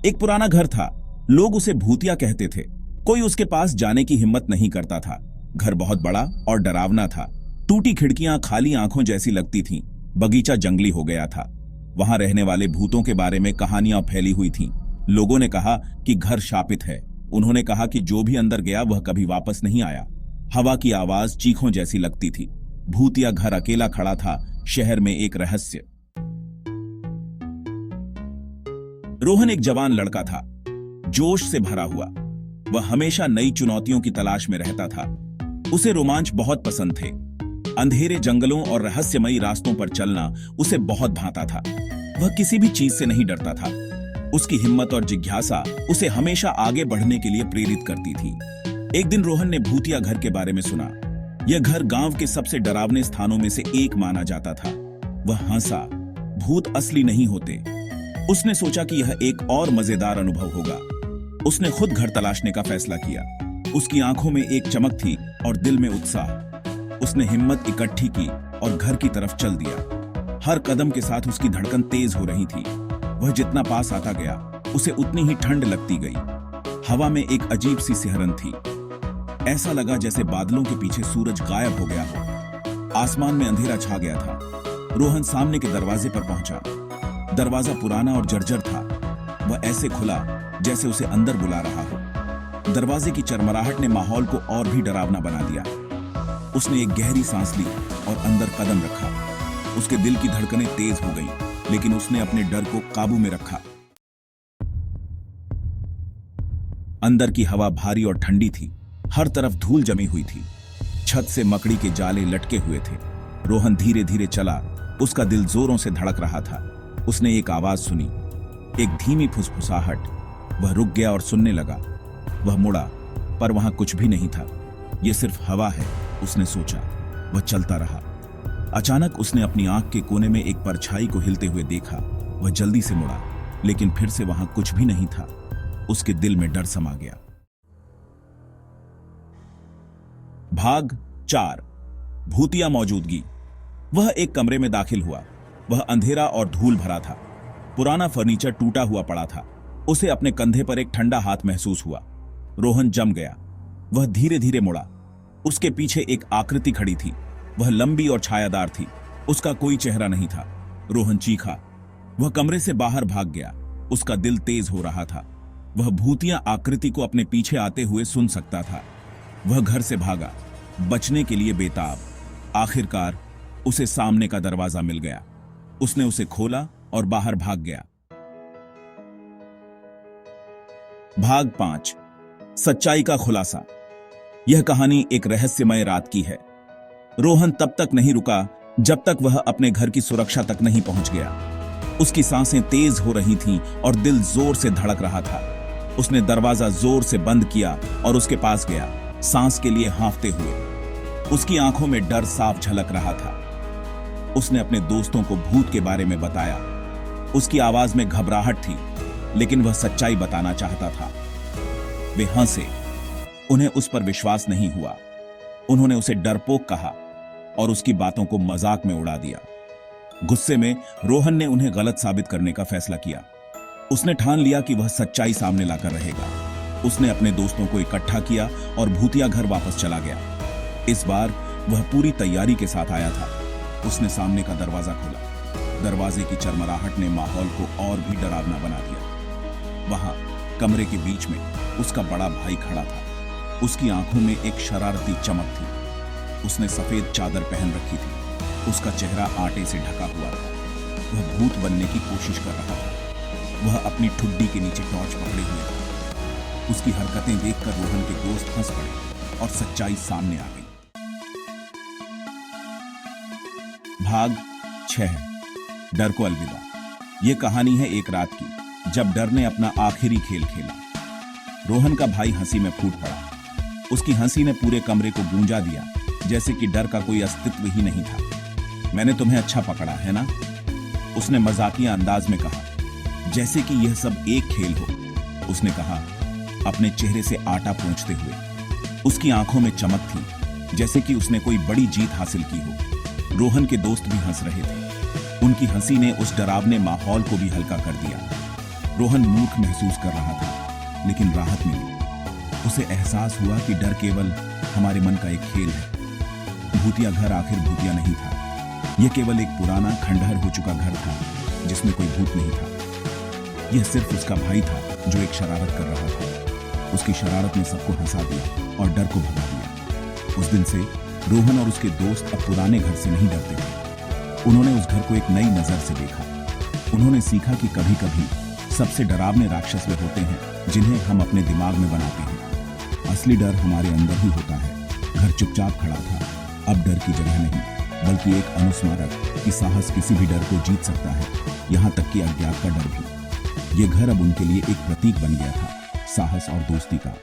एक पुराना घर था। लोग उसे भूतिया कहते थे। कोई उसके पास जाने की हिम्मत नहीं करता था। घर बहुत बड़ा और डरावना था। टूटी खिड़कियां खाली आंखों जैसी लगती थीं। बगीचा जंगली हो गया था। वहां रहने वाले भूतों के बारे में कहानियां फैली हुई थीं। लोगों ने कहा कि घर शापित है। उन्होंने कहा कि जो भी अंदर गया वह कभी वापस नहीं आया। हवा की आवाज चीखों जैसी लगती थी। भूतिया घर अकेला खड़ा था, शहर में एक रहस्य। रोहन एक जवान लड़का था, जोश से भरा हुआ। वह हमेशा नई चुनौतियों की तलाश में रहता था। उसे रोमांच बहुत पसंद थे। अंधेरे जंगलों और रहस्यमयी रास्तों पर चलना उसे बहुत भाता था। वह किसी भी चीज से नहीं डरता था। उसकी हिम्मत और जिज्ञासा उसे हमेशा आगे बढ़ने के लिए प्रेरित करती थी। एक दिन रोहन ने भूतिया घर के बारे में सुना। यह घर गांव के सबसे डरावने स्थानों में से एक माना जाता था। वह हंसा। भूत असली नहीं होते। उसने सोचा कि यह एक और मजेदार अनुभव होगा। उसने खुद घर तलाशने का फैसला किया। उसकी आंखों में एक चमक थी और दिल में उत्साह। उसने हिम्मत इकट्ठी की और घर की तरफ चल दिया। हर कदम के साथ उसकी धड़कन तेज हो रही थी। वह जितना पास आता गया, उसे उतनी ही ठंड लगती गई। हवा में एक अजीब सी सिहरन थी। ऐसा लगा जैसे बादलों के पीछे सूरज गायब हो गया हो। आसमान में अंधेरा छा गया था। रोहन सामने के दरवाजे पर पहुंचा। दरवाजा पुराना और जर्जर था। वह ऐसे खुला जैसे उसे अंदर बुला रहा हो। दरवाजे की चरमराहट ने माहौल को और भी डरावना बना दिया। उसने एक गहरी सांस ली और अंदर कदम रखा। उसके दिल की धड़कनें तेज हो गईं, लेकिन उसने अपने डर को काबू में रखा। अंदर की हवा भारी और ठंडी थी। हर तरफ धूल जमी हुई थी। छत से मकड़ी के जाले लटके हुए थे। रोहन धीरे धीरे चला। उसका दिल जोरों से धड़क रहा था। उसने एक आवाज सुनी, एक धीमी फुसफुसाहट। वह रुक गया और सुनने लगा। वह मुड़ा, पर वहां कुछ भी नहीं था। यह सिर्फ हवा है, उसने सोचा। वह चलता रहा। अचानक उसने अपनी आंख के कोने में एक परछाई को हिलते हुए देखा। वह जल्दी से मुड़ा, लेकिन फिर से वहां कुछ भी नहीं था। उसके दिल में डर समा गया। भाग 4। भूतिया मौजूदगी। वह एक कमरे में दाखिल हुआ। वह अंधेरा और धूल भरा था। पुराना फर्नीचर टूटा हुआ पड़ा था। उसे अपने कंधे पर एक ठंडा हाथ महसूस हुआ। रोहन जम गया। वह धीरे धीरे मुड़ा। उसके पीछे एक आकृति खड़ी थी। वह लंबी और छायादार थी। उसका कोई चेहरा नहीं था। रोहन चीखा। वह कमरे से बाहर भाग गया। उसका दिल तेज हो रहा था। वह भूतिया आकृति को अपने पीछे आते हुए सुन सकता था। वह घर से भागा, बचने के लिए बेताब। आखिरकार उसे सामने का दरवाजा मिल गया। उसने उसे खोला और बाहर भाग गया। भाग 5। सच्चाई का खुलासा। यह कहानी एक रहस्यमय रात की है। रोहन तब तक नहीं रुका जब तक वह अपने घर की सुरक्षा तक नहीं पहुंच गया। उसकी सांसें तेज हो रही थीं और दिल जोर से धड़क रहा था। उसने दरवाजा जोर से बंद किया और उसके पास गया, सांस के लिए हांफते हुए। उसकी आंखों में डर साफ झलक रहा था। उसने अपने दोस्तों को भूत के बारे में बताया। उसकी आवाज में घबराहट थी, लेकिन वह सच्चाई बताना चाहता था। वे हंसे। उन्हें उस पर विश्वास नहीं हुआ। उन्होंने उसे डरपोक कहा और उसकी बातों को मजाक में उड़ा दिया। गुस्से में रोहन ने उन्हें गलत साबित करने का फैसला किया। उसने ठान लिया कि वह सच्चाई सामने लाकर रहेगा। उसने अपने दोस्तों को इकट्ठा किया और भूतिया घर वापस चला गया। इस बार वह पूरी तैयारी के साथ आया था। उसने सामने का दरवाजा खोला। दरवाजे की चरमराहट ने माहौल को और भी डरावना बना दिया। वहां कमरे के बीच में उसका बड़ा भाई खड़ा था। उसकी आंखों में एक शरारती चमक थी। उसने सफेद चादर पहन रखी थी। उसका चेहरा आटे से ढका हुआ था। वह भूत बनने की कोशिश कर रहा था। वह अपनी ठुड्डी के नीचे टॉर्च पकड़े हुए था। उसकी हरकतें देखकर रोहन के दोस्त हंस पड़े और सच्चाई सामने आ गई। भाग 6। डर को अलविदा। यह कहानी है एक रात की, जब डर ने अपना आखिरी खेल खेला। रोहन का भाई हंसी में फूट पड़ा। उसकी हंसी ने पूरे कमरे को गूंजा दिया, जैसे कि डर का कोई अस्तित्व ही नहीं था। मैंने तुम्हें अच्छा पकड़ा है ना? उसने मजाकिया अंदाज में कहा, जैसे कि यह सब एक खेल हो। उसने कहा, अपने चेहरे से आटा पोंछते हुए। उसकी आंखों में चमक थी, जैसे कि उसने कोई बड़ी जीत हासिल की हो। रोहन के दोस्त भी हंस रहे थे। उनकी हंसी ने उस डरावने माहौल को भी हल्का कर दिया। रोहन मूर्ख महसूस कर रहा था, लेकिन राहत मिली। उसे एहसास हुआ कि डर केवल हमारे मन का एक खेल है। भूतिया घर आखिर भूतिया नहीं था, यह केवल एक पुराना खंडहर हो चुका घर था जिसमें कोई भूत नहीं था। यह सिर्फ उसका भाई था जो एक शरारत कर रहा था। उसकी शरारत ने सबको हंसा दिया और डर को भगा दिया। उस दिन से रोहन और उसके दोस्त अब पुराने घर से नहीं डरते थे। उन्होंने उस घर को एक नई नजर से देखा। उन्होंने सीखा कि कभी कभी सबसे डरावने राक्षस वे होते हैं जिन्हें हम अपने दिमाग में बनाते हैं। असली डर हमारे अंदर ही होता है। घर चुपचाप खड़ा था, अब डर की जगह नहीं, बल्कि एक अनुस्मारक कि साहस किसी भी डर को जीत सकता है, यहाँ तक कि अज्ञात का डर भी। ये घर अब उनके लिए एक प्रतीक बन गया था, साहस और दोस्ती का।